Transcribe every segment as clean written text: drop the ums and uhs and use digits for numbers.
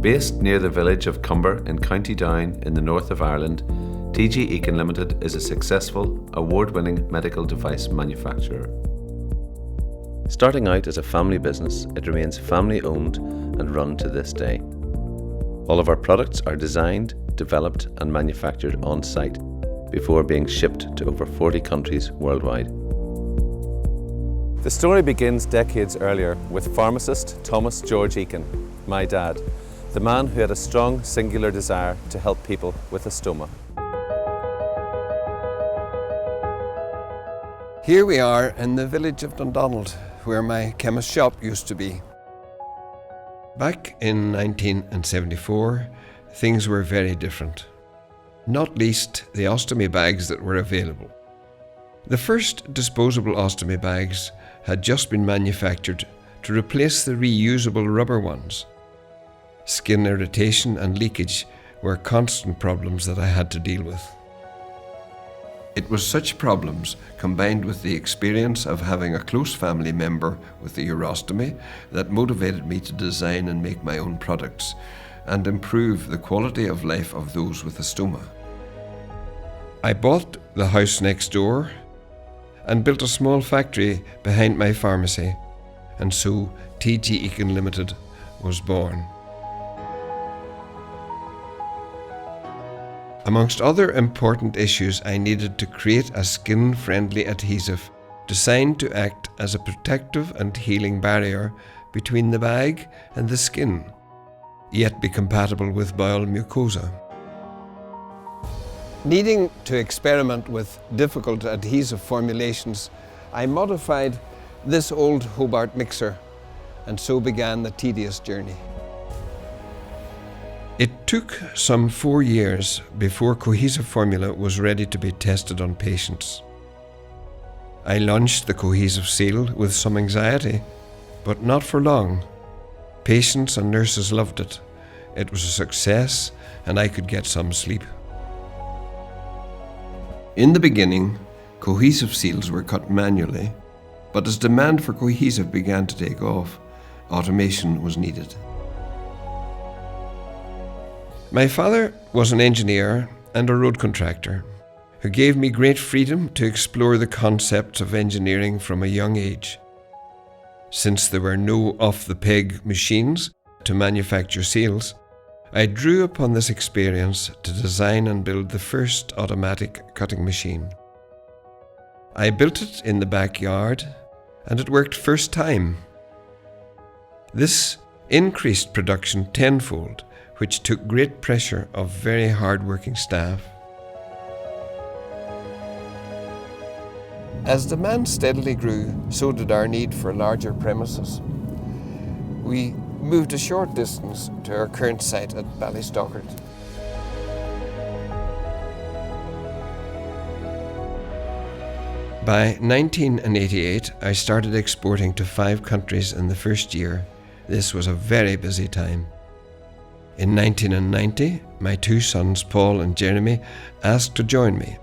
Based near the village of Cumber in County Down in the north of Ireland, T.G. Eakin Limited is a successful, award-winning medical device manufacturer. Starting out as a family business, it remains family-owned and run to this day. All of our products are designed, developed and manufactured on-site before being shipped to over 40 countries worldwide. The story begins decades earlier with pharmacist Thomas George Eakin, my dad, the man who had a strong singular desire to help people with a stoma. Here we are in the village of Dundonald, where my chemist shop used to be. Back in 1974, things were very different, not least the ostomy bags that were available. The first disposable ostomy bags had just been manufactured to replace the reusable rubber ones. Skin irritation and leakage were constant problems that I had to deal with. It was such problems, combined with the experience of having a close family member with a urostomy, that motivated me to design and make my own products and improve the quality of life of those with a stoma. I bought the house next door and built a small factory behind my pharmacy, and so T.G. Eakin Limited was born. Amongst other important issues, I needed to create a skin-friendly adhesive designed to act as a protective and healing barrier between the bag and the skin, yet be compatible with bowel mucosa. Needing to experiment with difficult adhesive formulations, I modified this old Hobart mixer, and so began the tedious journey. It took some 4 years before cohesive formula was ready to be tested on patients. I launched the cohesive seal with some anxiety, but not for long. Patients and nurses loved it. It was a success and I could get some sleep. In the beginning, cohesive seals were cut manually, but as demand for cohesive began to take off, automation was needed. My father was an engineer and a road contractor who gave me great freedom to explore the concepts of engineering from a young age. Since there were no off-the-peg machines to manufacture seals, I drew upon this experience to design and build the first automatic cutting machine. I built it in the backyard and it worked first time. This increased production tenfold, which took great pressure off very hard-working staff. As demand steadily grew, so did our need for larger premises. We moved a short distance to our current site at Ballystockard. By 1988, I started exporting to 5 countries in the first year. This was a very busy time. In 1990, my 2 sons, Paul and Jeremy, asked to join me.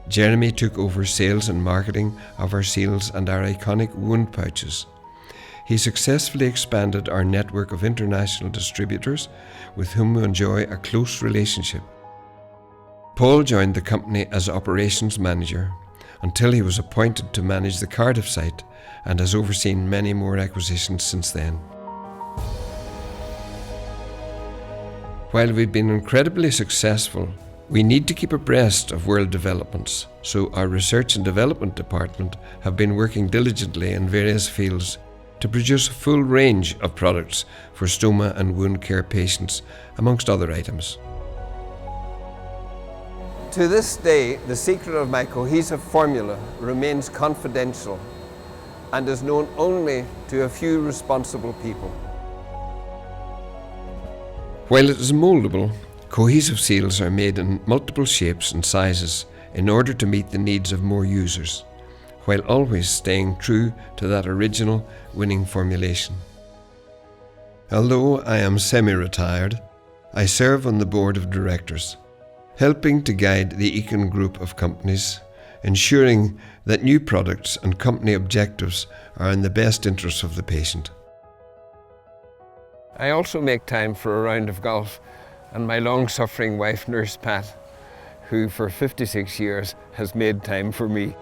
Jeremy took over sales and marketing of our seals and our iconic wound pouches. He successfully expanded our network of international distributors with whom we enjoy a close relationship. Paul joined the company as operations manager until he was appointed to manage the Cardiff site and has overseen many more acquisitions since then. While we've been incredibly successful, we need to keep abreast of world developments, so our research and development department have been working diligently in various fields to produce a full range of products for stoma and wound care patients, amongst other items. To this day, the secret of my cohesive formula remains confidential and is known only to a few responsible people. While it is moldable, cohesive seals are made in multiple shapes and sizes in order to meet the needs of more users, while always staying true to that original winning formulation. Although I am semi-retired, I serve on the board of directors, helping to guide the Eakin group of companies, ensuring that new products and company objectives are in the best interests of the patient. I also make time for a round of golf and my long-suffering wife, Nurse Pat, who for 56 years has made time for me.